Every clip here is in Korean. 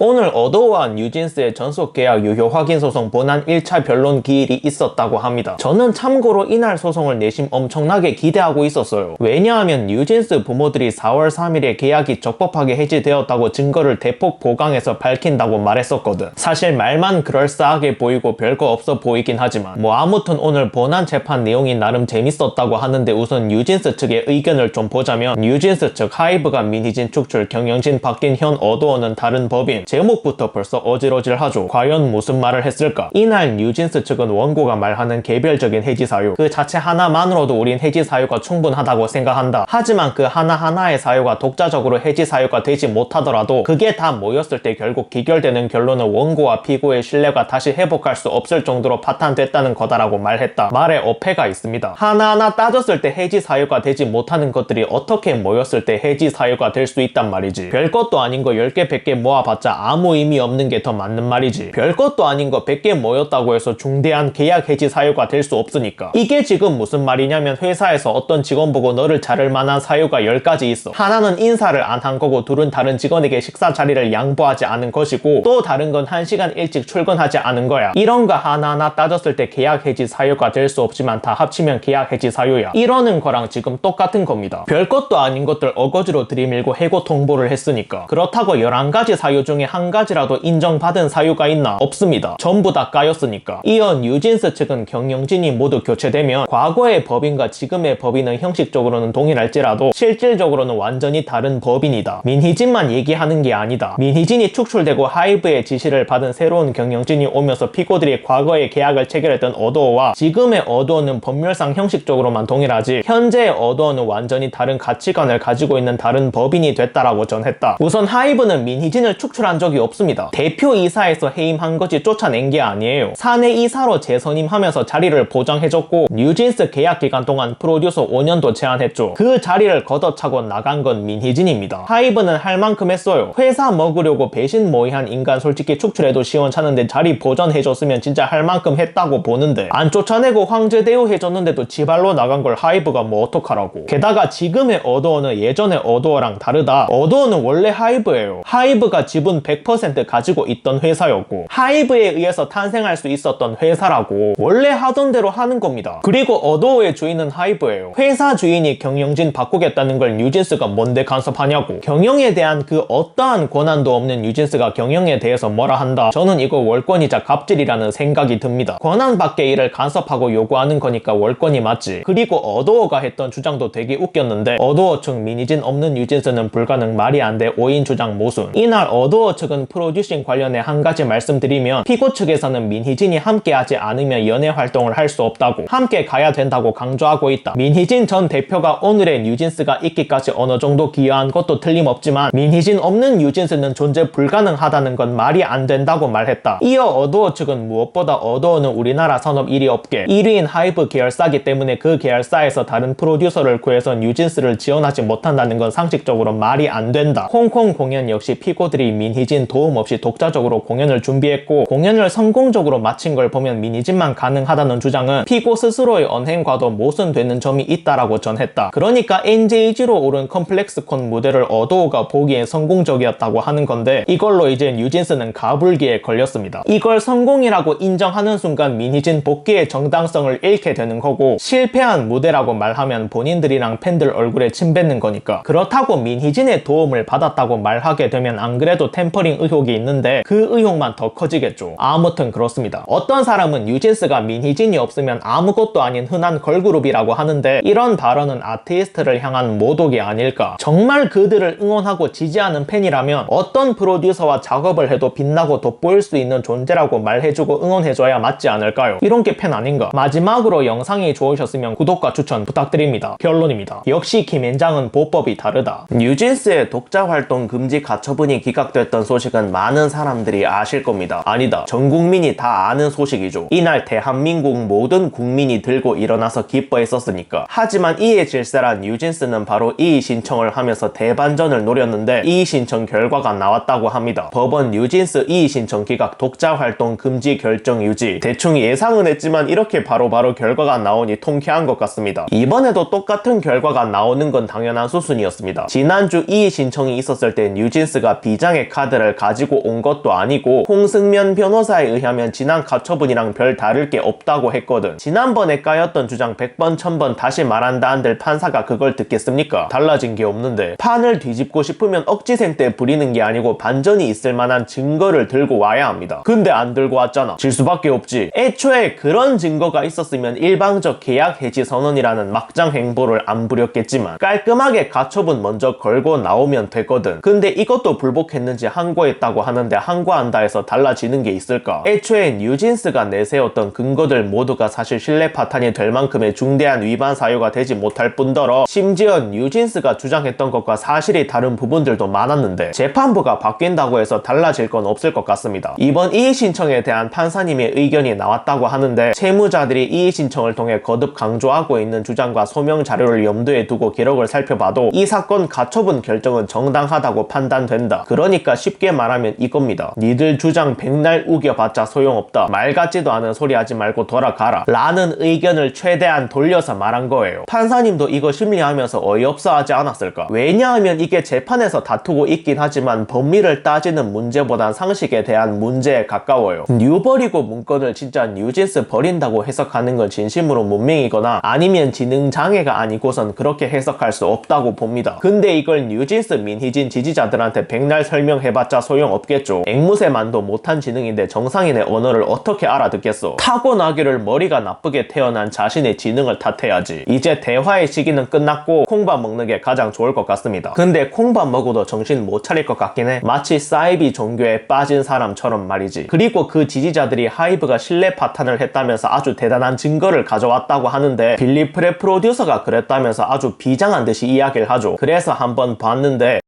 오늘 어도어와 뉴진스의 전속계약 유효 확인 소송 본안 1차 변론 기일이 있었다고 합니다. 저는 참고로 이날 소송을 내심 엄청나게 기대하고 있었어요. 왜냐하면 뉴진스 부모들이 4월 3일에 계약이 적법하게 해지되었다고 증거를 대폭 보강해서 밝힌다고 말했었거든. 사실 말만 그럴싸하게 보이고 별거 없어 보이긴 하지만 아무튼 오늘 본안 재판 내용이 나름 재밌었다고 하는데 우선 뉴진스 측의 의견을 좀 보자면 뉴진스 측 하이브가 민희진 축출, 경영진 바뀐 현 어도어는 다른 법인. 제목부터 벌써 어질어질하죠. 과연 무슨 말을 했을까? 이날 뉴진스 측은 원고가 말하는 개별적인 해지 사유 그 자체 하나만으로도 우린 해지 사유가 충분하다고 생각한다. 하지만 그 하나하나의 사유가 독자적으로 해지 사유가 되지 못하더라도 그게 다 모였을 때 결국 기결되는 결론은 원고와 피고의 신뢰가 다시 회복할 수 없을 정도로 파탄됐다는 거다라고 말했다. 말에 어폐가 있습니다. 하나하나 따졌을 때 해지 사유가 되지 못하는 것들이 어떻게 모였을 때 해지 사유가 될 수 있단 말이지. 별것도 아닌 거 10개 100개 모아봤자 아무 의미 없는 게 더 맞는 말이지. 별것도 아닌 거 100개 모였다고 해서 중대한 계약 해지 사유가 될 수 없으니까. 이게 지금 무슨 말이냐면 회사에서 어떤 직원 보고 너를 자를 만한 사유가 10가지 있어. 하나는 인사를 안 한 거고 둘은 다른 직원에게 식사 자리를 양보하지 않은 것이고 또 다른 건 1시간 일찍 출근하지 않은 거야. 이런 거 하나하나 따졌을 때 계약 해지 사유가 될 수 없지만 다 합치면 계약 해지 사유야. 이러는 거랑 지금 똑같은 겁니다. 별것도 아닌 것들 어거지로 들이밀고 해고 통보를 했으니까. 그렇다고 11가지 사유 중에 한 가지라도 인정받은 사유가 있나? 없습니다. 전부 다 까였으니까. 이어 뉴진스 측은 경영진이 모두 교체되면 과거의 법인과 지금의 법인은 형식적으로는 동일할지라도 실질적으로는 완전히 다른 법인이다. 민희진만 얘기하는 게 아니다. 민희진이 축출되고 하이브의 지시를 받은 새로운 경영진이 오면서 피고들이 과거의 계약을 체결했던 어도어와 지금의 어도어는 법률상 형식적으로만 동일하지 현재의 어도어는 완전히 다른 가치관을 가지고 있는 다른 법인이 됐다라고 전했다. 우선 하이브는 민희진을 축출한 적이 없습니다. 대표이사에서 해임한 것이 쫓아낸 게 아니에요. 사내이사로 재선임하면서 자리를 보장해줬고 뉴진스 계약 기간 동안 프로듀서 5년도 제안했죠. 그 자리를 걷어차고 나간 건 민희진입니다. 하이브는 할 만큼 했어요. 회사 먹으려고 배신 모의한 인간 솔직히 축출해도 시원찮은데 자리 보전해줬으면 진짜 할 만큼 했다고 보는데 안 쫓아내고 황제 대우해줬는데도 지발로 나간 걸 하이브가 뭐 어떡하라고. 게다가 지금의 어도어는 예전의 어도어랑 다르다. 어도어는 원래 하이브예요. 하이브가 지분 100% 가지고 있던 회사였고 하이브에 의해서 탄생할 수 있었던 회사라고 원래 하던 대로 하는 겁니다. 그리고 어도어의 주인은 하이브예요. 회사 주인이 경영진 바꾸겠다는 걸 뉴진스가 뭔데 간섭하냐고. 경영에 대한 그 어떠한 권한도 없는 뉴진스가 경영에 대해서 뭐라 한다. 저는 이거 월권이자 갑질이라는 생각이 듭니다. 권한 밖의 일을 간섭하고 요구하는 거니까 월권이 맞지. 그리고 어도어가 했던 주장도 되게 웃겼는데 어도어 측 민희진 없는 뉴진스는 불가능, 말이 안 돼, 5인 주장 모순. 이날 어도어 측은 프로듀싱 관련해 한 가지 말씀드리면 피고 측에서는 민희진이 함께하지 않으면 연예 활동을 할 수 없다고 함께 가야 된다고 강조하고 있다. 민희진 전 대표가 오늘의 뉴진스가 있기까지 어느 정도 기여한 것도 틀림없지만 민희진 없는 뉴진스는 존재 불가능하다는 건 말이 안 된다고 말했다. 이어 어도어 측은 무엇보다 어도어는 우리나라 산업 1위 업계 1위인 하이브 계열사기 때문에 그 계열사에서 다른 프로듀서를 구해서 뉴진스를 지원하지 못한다는 건 상식적으로 말이 안 된다. 홍콩 공연 역시 피고들이 민희진 도움 없이 독자적으로 공연을 준비했고 공연을 성공적으로 마친 걸 보면 민희진만 가능하다는 주장은 피고 스스로의 언행과도 모순되는 점이 있다라고 전했다. 그러니까 NJG로 오른 컴플렉스콘 무대를 어도어가 보기엔 성공적이었다고 하는 건데 이걸로 이제 뉴진스는 가불기에 걸렸습니다. 이걸 성공이라고 인정하는 순간 민희진 복귀의 정당성을 잃게 되는 거고 실패한 무대라고 말하면 본인들이랑 팬들 얼굴에 침 뱉는 거니까. 그렇다고 민희진의 도움을 받았다고 말하게 되면 안 그래도 템퍼링 의혹이 있는데 그 의혹만 더 커지겠죠. 아무튼 그렇습니다. 어떤 사람은 뉴진스가 민희진이 없으면 아무것도 아닌 흔한 걸그룹이라고 하는데 이런 발언은 아티스트를 향한 모독이 아닐까. 정말 그들을 응원하고 지지하는 팬이라면 어떤 프로듀서와 작업을 해도 빛나고 돋보일 수 있는 존재라고 말해주고 응원해줘야 맞지 않을까요? 이런 게 팬 아닌가? 마지막으로 영상이 좋으셨으면 구독과 추천 부탁드립니다. 결론입니다. 역시 김앤장은 보법이 다르다. 뉴진스의 독자 활동 금지 가처분이 기각됐던 소식은 많은 사람들이 아실 겁니다. 아니다, 전 국민이 다 아는 소식이죠. 이날 대한민국 모든 국민이 들고 일어나서 기뻐했었으니까. 하지만 이에 질세란 뉴진스는 바로 이의 신청을 하면서 대반전을 노렸는데 이의 신청 결과가 나왔다고 합니다. 법원 뉴진스 이의 신청 기각, 독자 활동 금지 결정 유지. 대충 예상은 했지만 이렇게 바로바로 결과가 나오니 통쾌한 것 같습니다. 이번에도 똑같은 결과가 나오는 건 당연한 수순이었습니다. 지난주 이의 신청이 있었을 때 뉴진스가 비장의 카드 카드를 가지고 온 것도 아니고 홍승면 변호사에 의하면 지난 가처분이랑 별 다를 게 없다고 했거든. 지난번에 까였던 주장 100번 1000번 다시 말한다 한들 판사가 그걸 듣겠습니까? 달라진 게 없는데. 판을 뒤집고 싶으면 억지생 때 부리는 게 아니고 반전이 있을 만한 증거를 들고 와야 합니다. 근데 안 들고 왔잖아. 질 수밖에 없지. 애초에 그런 증거가 있었으면 일방적 계약 해지 선언이라는 막장 행보를 안 부렸겠지만 깔끔하게 가처분 먼저 걸고 나오면 되거든. 근데 이것도 불복했는지 항고했다고 하는데 항고한다 해서 달라지는 게 있을까? 애초에 뉴진스가 내세웠던 근거들 모두가 사실 신뢰 파탄이 될 만큼의 중대한 위반 사유가 되지 못할 뿐더러 심지어 뉴진스가 주장했던 것과 사실이 다른 부분들도 많았는데 재판부가 바뀐다고 해서 달라질 건 없을 것 같습니다. 이번 이의 신청에 대한 판사님의 의견이 나왔다고 하는데 채무자들이 이의 신청을 통해 거듭 강조하고 있는 주장과 소명 자료를 염두에 두고 기록을 살펴봐도 이 사건 가처분 결정은 정당하다고 판단된다. 그러니까 쉽게 말하면 이겁니다. 니들 주장 백날 우겨봤자 소용없다. 말 같지도 않은 소리 하지 말고 돌아가라 라는 의견을 최대한 돌려서 말한 거예요. 판사님도 이거 심리하면서 어이없어 하지 않았을까? 왜냐하면 이게 재판에서 다투고 있긴 하지만 법리를 따지는 문제보단 상식에 대한 문제에 가까워요. 뉴 버리고 문건을 진짜 뉴진스 버린다고 해석하는 건 진심으로 문맹이거나 아니면 지능장애가 아니고선 그렇게 해석할 수 없다고 봅니다. 근데 이걸 뉴진스 민희진 지지자들한테 백날 설명해봤자 소용없겠죠. 앵무새만도 못한 지능인데 정상인의 언어를 어떻게 알아듣겠어. 타고나기를 머리가 나쁘게 태어난 자신의 지능을 탓해야지. 이제 대화의 시기는 끝났고 콩밥 먹는 게 가장 좋을 것 같습니다. 근데 콩밥 먹어도 정신 못 차릴 것 같긴 해. 마치 사이비 종교에 빠진 사람처럼 말이지. 그리고 그 지지자들이 하이브가 신뢰 파탄을 했다면서 아주 대단한 증거를 가져왔다고 하는데 빌리 프레 프로듀서가 그랬다면서 아주 비장한 듯이 이야기를 하죠. 그래서 한번 봤는데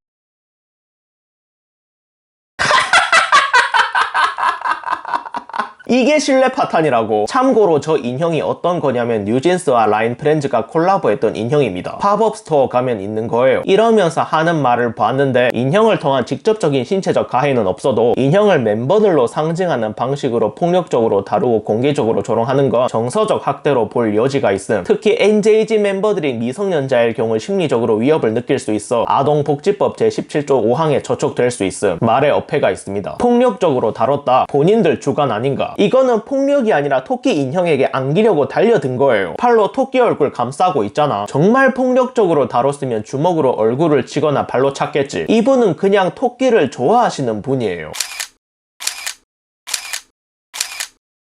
이게 신뢰 파탄이라고. 참고로 저 인형이 어떤 거냐면 뉴진스와 라인 프렌즈가 콜라보했던 인형입니다. 팝업 스토어 가면 있는 거예요. 이러면서 하는 말을 봤는데 인형을 통한 직접적인 신체적 가해는 없어도 인형을 멤버들로 상징하는 방식으로 폭력적으로 다루고 공개적으로 조롱하는 건 정서적 학대로 볼 여지가 있음. 특히 NJG 멤버들이 미성년자일 경우 심리적으로 위협을 느낄 수 있어 아동복지법 제17조 5항에 저촉될 수 있음. 말에 어폐가 있습니다. 폭력적으로 다뤘다. 본인들 주관 아닌가? 이거는 폭력이 아니라 토끼 인형에게 안기려고 달려든 거예요. 팔로 토끼 얼굴 감싸고 있잖아. 정말 폭력적으로 다뤘으면 주먹으로 얼굴을 치거나 발로 찼겠지. 이분은 그냥 토끼를 좋아하시는 분이에요.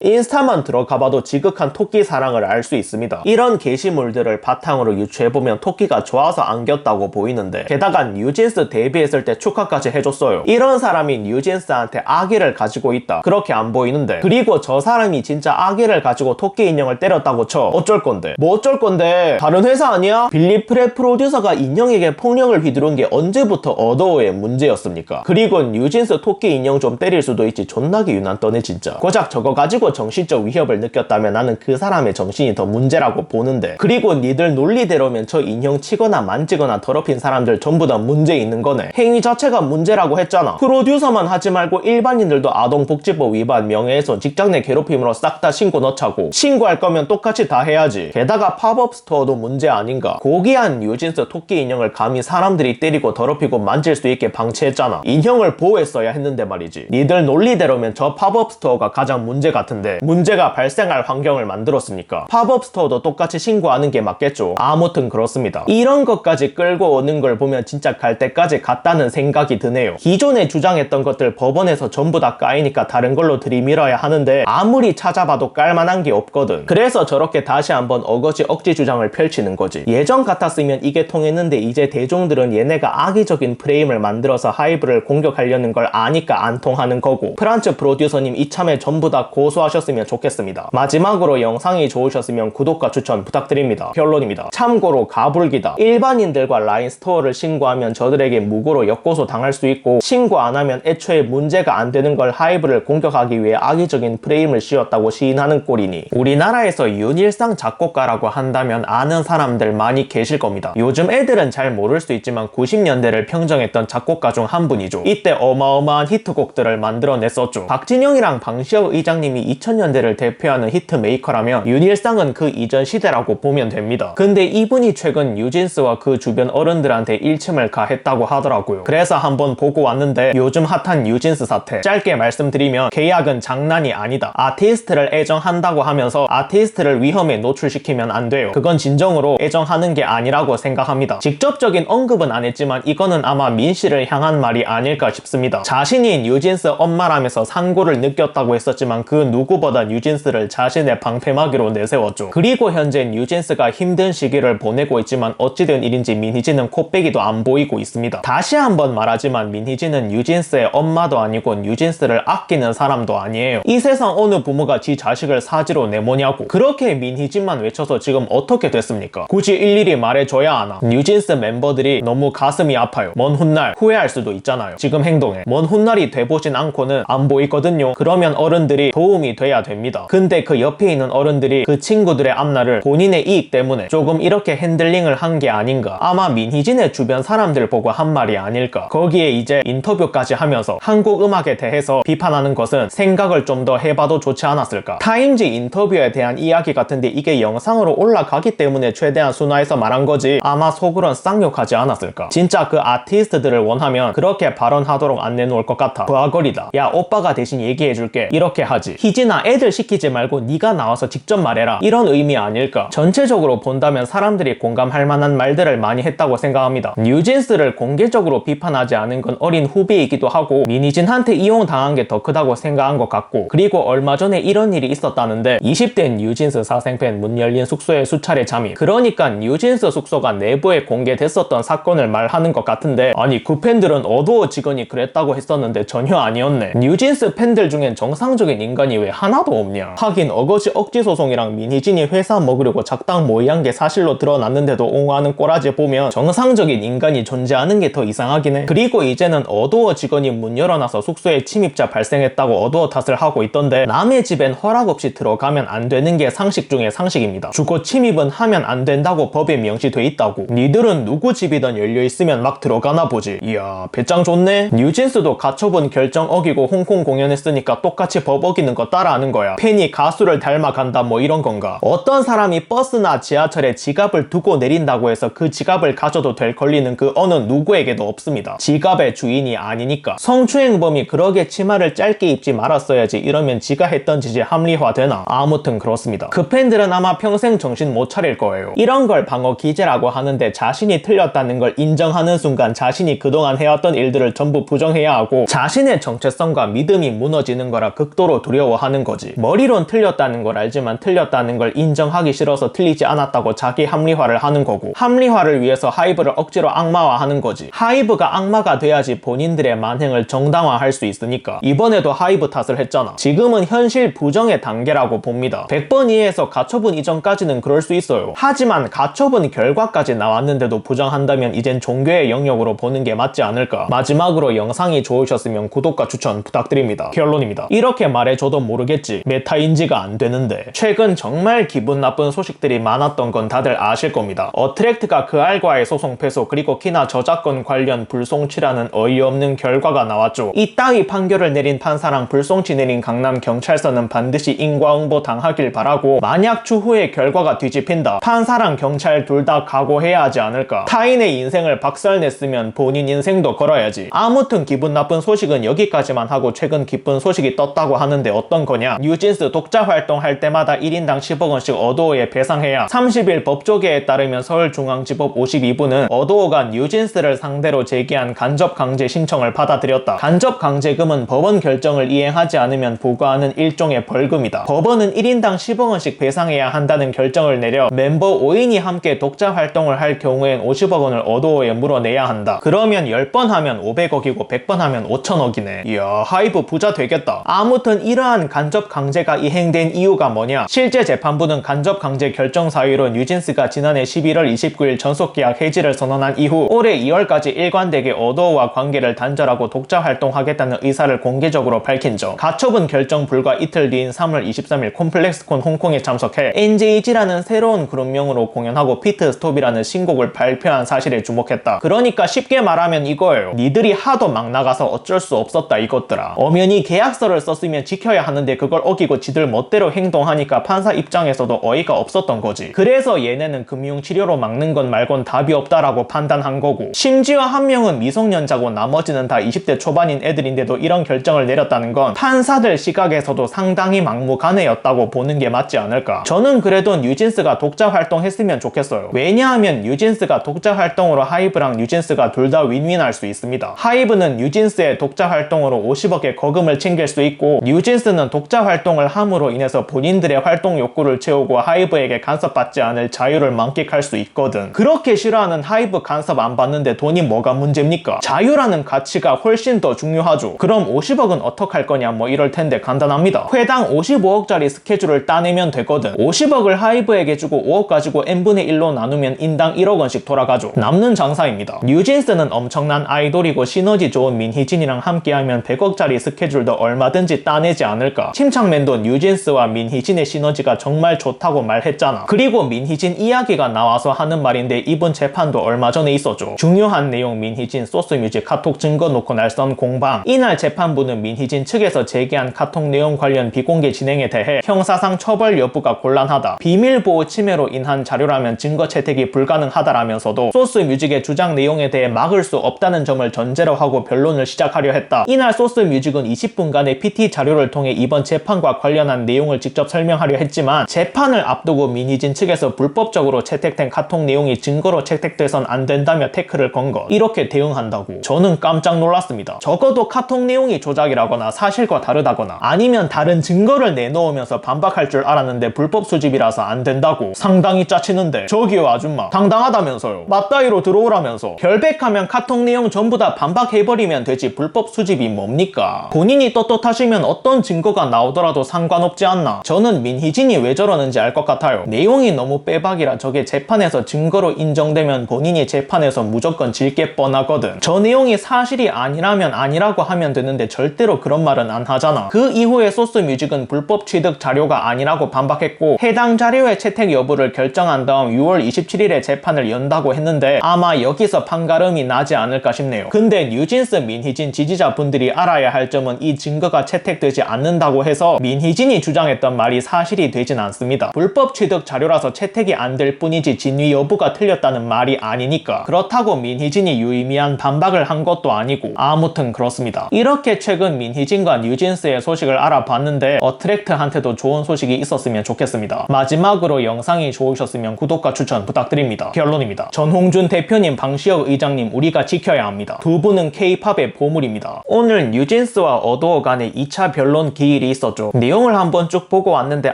인스타만 들어가봐도 지극한 토끼 사랑을 알 수 있습니다. 이런 게시물들을 바탕으로 유추해보면 토끼가 좋아서 안겼다고 보이는데 게다가 뉴진스 데뷔했을 때 축하까지 해줬어요. 이런 사람이 뉴진스한테 아기를 가지고 있다. 그렇게 안 보이는데. 그리고 저 사람이 진짜 아기를 가지고 토끼 인형을 때렸다고 쳐. 어쩔 건데? 뭐 어쩔 건데? 다른 회사 아니야? 빌리 프레 프로듀서가 인형에게 폭력을 휘두른 게 언제부터 어더우의 문제였습니까? 그리고 뉴진스 토끼 인형 좀 때릴 수도 있지. 존나게 유난 떠네 진짜. 고작 저거 가지고 정신적 위협을 느꼈다면 나는 그 사람의 정신이 더 문제라고 보는데. 그리고 니들 논리대로면 저 인형 치거나 만지거나 더럽힌 사람들 전부 다 문제 있는 거네. 행위 자체가 문제라고 했잖아. 프로듀서만 하지 말고 일반인들도 아동복지법 위반, 명예훼손, 직장 내 괴롭힘으로 싹 다 신고 넣자고. 신고할 거면 똑같이 다 해야지. 게다가 팝업 스토어도 문제 아닌가. 고귀한 뉴진스 토끼 인형을 감히 사람들이 때리고 더럽히고 만질 수 있게 방치했잖아. 인형을 보호했어야 했는데 말이지. 니들 논리대로면 저 팝업 스토어가 가장 문제 같은데 문제가 발생할 환경을 만들었으니까 팝업 스토어도 똑같이 신고하는 게 맞겠죠. 아무튼 그렇습니다. 이런 것까지 끌고 오는 걸 보면 진짜 갈 때까지 갔다는 생각이 드네요. 기존에 주장했던 것들 법원에서 전부 다 까이니까 다른 걸로 들이밀어야 하는데 아무리 찾아봐도 깔만한 게 없거든. 그래서 저렇게 다시 한번 어거지 억지 주장을 펼치는 거지. 예전 같았으면 이게 통했는데 이제 대중들은 얘네가 악의적인 프레임을 만들어서 하이브를 공격하려는 걸 아니까 안 통하는 거고. 프란츠 프로듀서님 이참에 전부 다 고소하셨으면 좋겠습니다. 마지막으로 영상이 좋으셨으면 구독과 추천 부탁드립니다. 결론입니다. 참고로 가불기다. 일반인들과 라인 스토어를 신고하면 저들에게 무고로 역고소 당할 수 있고, 신고 안 하면 애초에 문제가 안 되는 걸 하이브를 공격하기 위해 악의적인 프레임을 씌웠다고 시인하는 꼴이니 우리나라에서 윤일상 작곡가라고 한다면 아는 사람들 많이 계실 겁니다. 요즘 애들은 잘 모를 수 있지만 90년대를 평정했던 작곡가 중 한 분이죠. 이때 어마어마한 히트곡들을 만들어냈었죠. 박진영이랑 방시혁 의장님이 2000년대를 대표하는 히트메이커라면 윤일상은 그 이전 시대라고 보면 됩니다. 근데 이분이 최근 뉴진스와 그 주변 어른들한테 일침을 가했다고 하더라고요. 그래서 한번 보고 왔는데 요즘 핫한 뉴진스 사태 짧게 말씀드리면 계약은 장난이 아니다. 아티스트를 애정한다고 하면서 아티스트를 위험에 노출시키면 안 돼요. 그건 진정으로 애정하는 게 아니라고 생각합니다. 직접적인 언급은 안 했지만 이거는 아마 민 씨를 향한 말이 아닐까 싶습니다. 자신이 뉴진스 엄마라면서 상고를 느꼈다고 했었지만 그 누구보다 뉴진스를 자신의 방패막이로 내세웠죠. 그리고 현재 뉴진스가 힘든 시기를 보내고 있지만 어찌된 일인지 민희진은 코빼기도 안 보이고 있습니다. 다시 한번 말하지만 민희진은 뉴진스의 엄마도 아니고 뉴진스를 아끼는 사람도 아니에요. 이 세상 어느 부모가 지 자식을 사지로 내모냐고. 그렇게 민희진만 외쳐서 지금 어떻게 됐습니까? 굳이 일일이 말해줘야 하나. 뉴진스 멤버들이 너무 가슴이 아파요. 먼 훗날 후회할 수도 있잖아요. 지금 행동에 먼 훗날이 돼보진 않고는 안 보이거든요. 그러면 어른들이 도움이 돼야 됩니다. 근데 그 옆에 있는 어른들이 그 친구들의 앞날을 본인의 이익 때문에 조금 이렇게 핸들링을 한 게 아닌가. 아마 민희진의 주변 사람들 보고 한 말이 아닐까. 거기에 이제 인터뷰까지 하면서 한국 음악에 대해서 비판하는 것은 생각을 좀 더 해봐도 좋지 않았을까. 타임즈 인터뷰에 대한 이야기 같은데 이게 영상으로 올라가기 때문에 최대한 순화해서 말한 거지 아마 속으론 쌍욕하지 않았을까. 진짜 그 아티스트들을 원하면 그렇게 발언하도록 안 내놓을 것 같아. 부하거리다. 야 오빠가 대신 얘기해줄게. 이렇게 하지. 희진아 애들 시키지 말고 네가 나와서 직접 말해라. 이런 의미 아닐까. 전체적으로 본다면 사람들이 공감할 만한 말들을 많이 했다고 생각합니다. 뉴진스를 공개적으로 비판하지 않은 건 어린 후배이기도 하고 민희진한테 이용당한 게 더 크다고 생각한 것 같고 그리고 얼마 전에 이런 일이 있었다는데 20대 뉴진스 사생팬 문 열린 숙소에 수차례 잠입. 그러니까 뉴진스 숙소가 내부에 공개됐었던 사건을 말하는 것 같은데 아니 그 팬들은 어두워지거니 그랬다고 했었는데 전혀 아니었네. 뉴진스 팬들 중엔 정상적인 인간이 왜 하나도 없냐. 하긴 어거지 억지 소송이랑 민희진이 회사 먹으려고 작당 모의한 게 사실로 드러났는데도 옹호하는 꼬라지 보면 정상적인 인간이 존재하는 게 더 이상하긴 해. 그리고 이제는 어두워지거니 문 열어놔서 숙소에 침입자 발생했다고 어두워 탓을 하고 있던데 남의 집엔 허락 없이 들어가면 안 되는 게 상식 중에 상식입니다. 주거 침입은 하면 안 된다고 법에 명시돼 있다고. 니들은 누구 집이든 열려있으면 막 들어가나 보지. 이야 배짱 좋네. 뉴진스도 가처분 결정 어기고 홍콩 공연했으니까 똑같이 법 어기는 거 따라하는 거야. 팬이 가수를 닮아간다 뭐 이런 건가. 어떤 사람이 버스나 지하철에 지갑을 두고 내린다고 해서 그 지갑을 가져도 될 권리는 그 어느 누구에게도 없습니다. 지갑의 주인이 아니니까. 성추행범이 그러게 치마를 짧게 입지 말았어야지 이러면 지가 했던 짓이 합리화되나. 아무튼 그렇습니다. 그 팬들은 아마 평생 정신 못 차릴 거예요. 이런 걸 방어 기제라고 하는데 자신이 틀렸다는 걸 인정하는 순간 자신이 그동안 해왔던 일들을 전부 부정해야 하고 자신의 정체성과 믿음이 무너지는 거라 극도로 두려워하는 거지. 머리론 틀렸다는 걸 알지만 틀렸다는 걸 인정하기 싫어서 틀리지 않았다고 자기 합리화를 하는 거고 합리화를 위해서 하이브를 억지로 악마화하는 거지. 하이브가 악마가 돼야지 본인들의 만행을 정당화할 수 있으니까. 이번에도 하이브 탓을 했잖아. 지금은 현실 부정의 단계라고 봅니다. 100번 이해해서 가처분 이전까지는 그럴 수 있어요. 하지만 가처분 결과까지 나왔는데도 부정한다면 이젠 종교의 영역으로 보는 게 맞지 않을까. 마지막으로 영상이 좋으셨으면 구독과 추천 부탁드립니다. 결론입니다. 이렇게 말해줘도 모르겠지. 메타인지가 안 되는데. 최근 정말 기분 나쁜 소식들이 많았던 건 다들 아실 겁니다. 어트랙트가 그 알과의 소송 패소 그리고 키나 저작권 관련 불송치라는 어이없는 결과가 나왔죠. 이따위 판결을 내린 판사랑 불송치 내린 강남경찰서는 반드시 인과응보 당하길 바라고 만약 추후에 결과가 뒤집힌다. 판사랑 경찰 둘 다 각오해야 하지 않을까. 타인의 인생을 박살냈으면 본인 인생도 걸어야지. 아무튼 기분 나쁜 소식은 여기까지만 하고 최근 기쁜 소식이 떴다고 하는데 어떤 거냐. 뉴진스 독자 활동할 때마다 1인당 10억 원씩 어도어에 배상해야 30일 법조계에 따르면 서울중앙지법 52부는 어도어가 뉴진스를 상대로 제기한 간접강제 신청을 받아들였다. 간접강제금은 법원 결정을 이행하지 않으면 부과하는 일종의 벌금이다. 법원은 1인당 10억 원씩 배상해야 한다는 결정을 내려 멤버 5인이 함께 독자 활동을 할 경우엔 50억 원을 어도어에 물어내야 한다. 그러면 10번 하면 500억이고 100번 하면 5천억이네. 이야 하이브 부자 되겠다. 아무튼 이러한 간접강제가 이행된 이유가 뭐냐. 실제 재판부는 간접강제 결정 사유로 뉴진스가 지난해 11월 29일 전속계약 해지를 선언한 이후 올해 2월까지 일관되게 어도어와 관계를 단절하고 독자 활동하겠다는 의사를 공개적으로 밝힌 점. 가처분 결정 불과 이틀 뒤인 3월 23일 콤플렉스콘 홍콩에 참석해 NJG라는 새로운 그룹명으로 공연하고 피트스톱이라는 신곡을 발표한 사실에 주목했다. 그러니까 쉽게 말하면 이거예요. 니들이 하도 막 나가서 어쩔 수 없었다 이것들아. 엄연히 계약서를 썼으면 지켜야 하는 있는데 그걸 어기고 지들 멋대로 행동하니까 판사 입장에서도 어이가 없었던 거지. 그래서 얘네는 금융치료로 막는 건 말곤 답이 없다라고 판단한 거고, 심지어 한 명은 미성년자고 나머지는 다 20대 초반인 애들인데도 이런 결정을 내렸다는 건 판사들 시각에서도 상당히 막무가내였다고 보는 게 맞지 않을까. 저는 그래도 뉴진스가 독자 활동했으면 좋겠어요. 왜냐하면 뉴진스가 독자 활동으로 하이브랑 뉴진스가 둘 다 윈윈할 수 있습니다. 하이브는 뉴진스의 독자 활동으로 50억의 거금을 챙길 수 있고, 뉴진스는 독자 활동을 함으로 인해서 본인들의 활동 욕구를 채우고 하이브에게 간섭받지 않을 자유를 만끽할 수 있거든. 그렇게 싫어하는 하이브 간섭 안 받는데 돈이 뭐가 문제입니까? 자유라는 가치가 훨씬 더 중요하죠. 그럼 50억은 어떡할 거냐 뭐 이럴 텐데 간단합니다. 회당 55억짜리 스케줄을 따내면 되거든. 50억을 하이브에게 주고 5억 가지고 n분의 1로 나누면 인당 1억 원씩 돌아가죠. 남는 장사입니다. 뉴진스는 엄청난 아이돌이고 시너지 좋은 민희진이랑 함께하면 100억짜리 스케줄도 얼마든지 따내지 않을까. 침착맨도 뉴진스와 민희진의 시너지가 정말 좋다고 말했잖아. 그리고 민희진 이야기가 나와서 하는 말인데 이번 재판도 얼마 전에 있었죠. 중요한 내용 민희진 소스뮤직 카톡 증거 놓고 날선 공방. 이날 재판부는 민희진 측에서 제기한 카톡 내용 관련 비공개 진행에 대해 형사상 처벌 여부가 곤란하다, 비밀보호 침해로 인한 자료라면 증거 채택이 불가능하다라면서도 소스뮤직의 주장 내용에 대해 막을 수 없다는 점을 전제로 하고 변론을 시작하려 했다. 이날 소스뮤직은 20분간의 PT 자료를 통해 이번 재판과 관련한 내용을 직접 설명하려 했지만 재판을 앞두고 민희진 측에서 불법적으로 채택된 카톡 내용이 증거로 채택돼선 안 된다며 태클을 건 것, 이렇게 대응한다고. 저는 깜짝 놀랐습니다. 적어도 카톡 내용이 조작이라거나 사실과 다르다거나 아니면 다른 증거를 내놓으면서 반박할 줄 알았는데 불법 수집이라서 안 된다고. 상당히 짜치는데. 저기요 아줌마, 당당하다면서요. 맞다이로 들어오라면서. 결백하면 카톡 내용 전부 다 반박해버리면 되지 불법 수집이 뭡니까? 본인이 떳떳하시면 어떤 증거가 나오더라도 상관없지 않나. 저는 민희진이 왜 저러는지 알 것 같아요. 내용이 너무 빼박이라 저게 재판에서 증거로 인정되면 본인이 재판에서 무조건 질 게 뻔하거든. 저 내용이 사실이 아니라면 아니라고 하면 되는데 절대로 그런 말은 안 하잖아. 그 이후에 소스뮤직은 불법 취득 자료가 아니라고 반박했고 해당 자료의 채택 여부를 결정한 다음 6월 27일에 재판을 연다고 했는데 아마 여기서 판가름이 나지 않을까 싶네요. 근데 뉴진스 민희진 지지자분들이 알아야 할 점은 이 증거가 채택되지 않는다고 해서 민희진이 주장했던 말이 사실이 되진 않습니다. 불법 취득 자료라서 채택이 안 될 뿐이지 진위 여부가 틀렸다는 말이 아니니까. 그렇다고 민희진이 유의미한 반박을 한 것도 아니고. 아무튼 그렇습니다. 이렇게 최근 민희진과 뉴진스의 소식을 알아봤는데 어트랙트한테도 좋은 소식이 있었으면 좋겠습니다. 마지막으로 영상이 좋으셨으면 구독과 추천 부탁드립니다. 결론입니다. 전홍준 대표님, 방시혁 의장님, 우리가 지켜야 합니다. 두 분은 K-팝의 보물입니다. 오늘 뉴진스와 어도어 간의 2차 변론 기일이 있었죠. 내용을 한번 쭉 보고 왔는데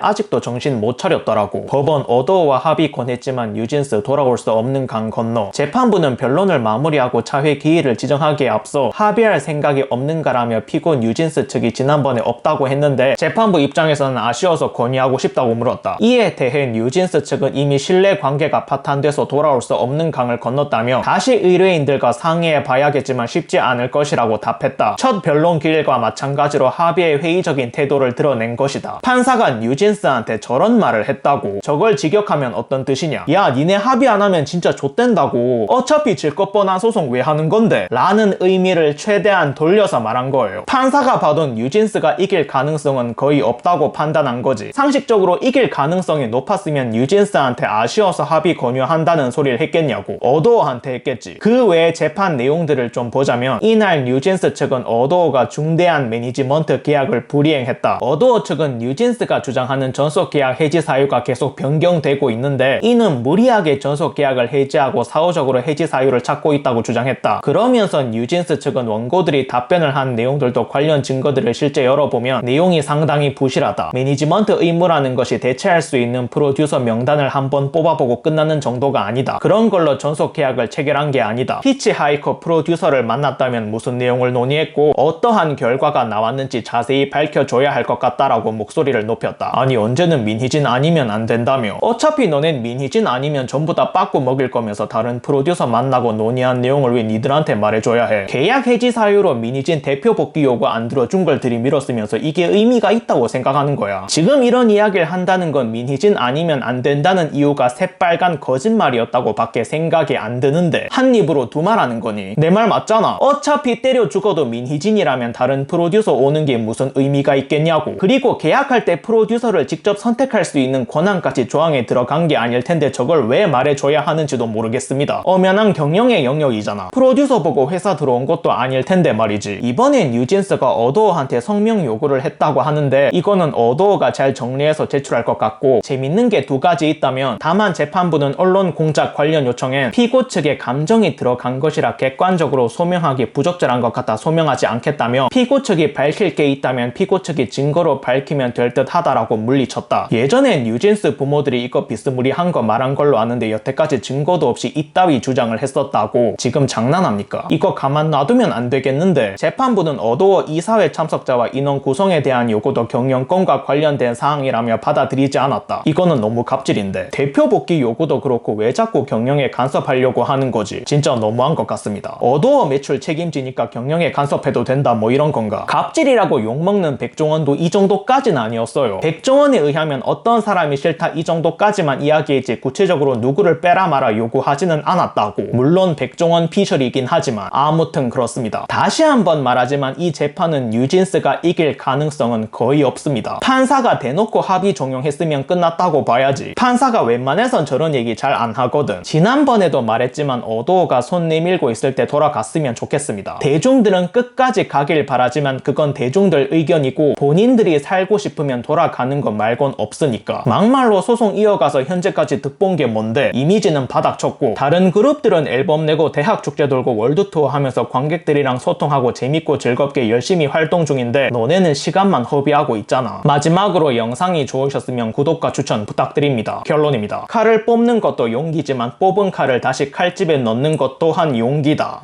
아직도 정신 못 차렸더라고. 법원 어도어와 합의 권했지만 뉴진스 돌아올 수 없는 강 건너. 재판부는 변론을 마무리하고 차회 기일을 지정하기에 앞서 합의할 생각이 없는가라며 피고 뉴진스 측이 지난번에 없다고 했는데 재판부 입장에서는 아쉬워서 건의하고 싶다고 물었다. 이에 대해 뉴진스 측은 이미 신뢰 관계가 파탄돼서 돌아올 수 없는 강을 건넜다며 다시 의뢰인들과 상의해 봐야겠지만 쉽지 않을 것이라고 답했다. 첫 변론 기일과 마찬가지로 합의에 회의적인 태도를 드러낸 것이다. 판사가 뉴진스한테 저런 말을 했다고. 저걸 직역하면 어떤 뜻이냐. 야, 니네 합의 안 하면 진짜 좆된다고. 어차피 질 것 뻔한 소송 왜 하는 건데? 라는 의미를 최대한 돌려서 말한 거예요. 판사가 봐도 뉴진스가 이길 가능성은 거의 없다고 판단한 거지. 상식적으로 이길 가능성이 높았으면 뉴진스한테 아쉬워서 합의 권유한다는 소리를 했겠냐고. 어도어한테 했겠지. 그 외에 재판 내용들을 좀 보자면 이날 뉴진스 측은 어도어가 중대한 매니지먼트 계약을 불이행했다. 어도어 측은 뉴진스가 주장하는 전속계약 해지 사유가 계속 변경되고 있는데 이는 무리하게 전속계약을 해지하고 사후적으로 해지 사유를 찾고 있다고 주장했다. 그러면서 뉴진스 측은 원고들이 답변을 한 내용들도 관련 증거들을 실제 열어보면 내용이 상당히 부실하다. 매니지먼트 의무라는 것이 대체할 수 있는 프로듀서 명단을 한번 뽑아보고 끝나는 정도가 아니다. 그런 걸로 전속계약을 체결한 게 아니다. 히치하이커 프로듀서를 만났다면 무슨 내용을 논의했고 어떠한 결과가 나왔는지 자세히 밝혀줘야 할 것 같다라고 목소리를 높였다. 아니 언제는 민희진 아니면 안 된다며. 어차피 너넨 민희진 아니면 전부 다 빠꾸 먹일 거면서 다른 프로듀서 만나고 논의한 내용을 왜 니들한테 말해줘야 해. 계약 해지 사유로 민희진 대표 복귀 요구 안 들어준 걸 들이밀었으면서 이게 의미가 있다고 생각하는 거야. 지금 이런 이야기를 한다는 건 민희진 아니면 안 된다는 이유가 새빨간 거짓말이었다고 밖에 생각이 안 드는데 한 입으로 두 말 하는 거니? 내 말 맞잖아. 어차피 때려 죽어도 민희진이라면 다른 프로듀서 오는 게 무슨 의미가 있겠냐고. 그리고 계약할 때 프로듀서를 직접 선택할 수 있는 권한까지 조항에 들어간 게 아닐 텐데 저걸 왜 말해줘야 하는지도 모르겠습니다. 엄연한 경영의 영역이잖아. 프로듀서 보고 회사 들어온 것도 아닐 텐데 말이지. 이번엔 뉴진스가 어도어한테 성명 요구를 했다고 하는데 이거는 어도어가 잘 정리해서 제출할 것 같고, 재밌는 게 두 가지 있다면, 다만 재판부는 언론 공작 관련 요청엔 피고 측의 감정이 들어간 것이라 객관적으로 소명하기 부적절한 것 같아 소명하지 않겠다며, 피고 측이 밝힐 게 있다면 피고 측이 증거로 밝히면 될 듯 하다라고 물리쳤다. 예전에 뉴진스 부모들이 이거 비스무리한 거 말한 걸로 아는데 여태까지 증거도 없이 이따위 주장을 했었다고. 지금 장난합니까? 이거 가만 놔두면 안 되겠는데. 재판부는 어도어 이사회 참석자와 인원 구성에 대한 요구도 경영권과 관련된 사항이라며 받아들이지 않았다. 이거는 너무 갑질인데. 대표 복귀 요구도 그렇고 왜 자꾸 경영에 간섭하려고 하는 거지. 진짜 너무한 것 같습니다. 어도어 매출 책임지니까 경영에 간섭해도 된다 뭐 이런 건가. 갑질이라고 욕먹는 백종원도 이 정도까지는 아니었어요. 백종원에 의하면 어떤 사람이 싫다 이 정도까지만 이야기했지 구체적으로 누구를 빼라 마라 요구하지는 않았다고. 물론 백종원 피셜이긴 하지만 아무튼 그렇습니다. 다시 한번 말하지만 이 재판은 뉴진스가 이길 가능성은 거의 없습니다. 판사가 대놓고 합의 종용했으면 끝났다고 봐야지. 판사가 웬만해선 저런 얘기 잘 안 하거든. 지난번에도 말했지만 어도어가 손 내밀고 있을 때 돌아갔으면 좋겠습니다. 대중들은 끝까지 가길 바라지만 그건 대중들 의견이고 본인들이 살고 싶으면 돌아가는 것 말곤 없으니까. 막말로 소송 이어가서 현재까지 득본 게 뭔데. 이미지는 바닥쳤고, 다른 그룹들은 앨범 내고 대학 축제 돌고 월드 투어 하면서 관객들이랑 소통하고 재밌고 즐겁게 열심히 활동 중인데 너네는 시간만 허비하고 있잖아. 마지막으로 영상이 좋으셨으면 구독과 추천 부탁드립니다. 결론입니다. 칼을 뽑는 것도 용기지만 뽑은 칼을 다시 칼집에 넣는 것 또한 용기다.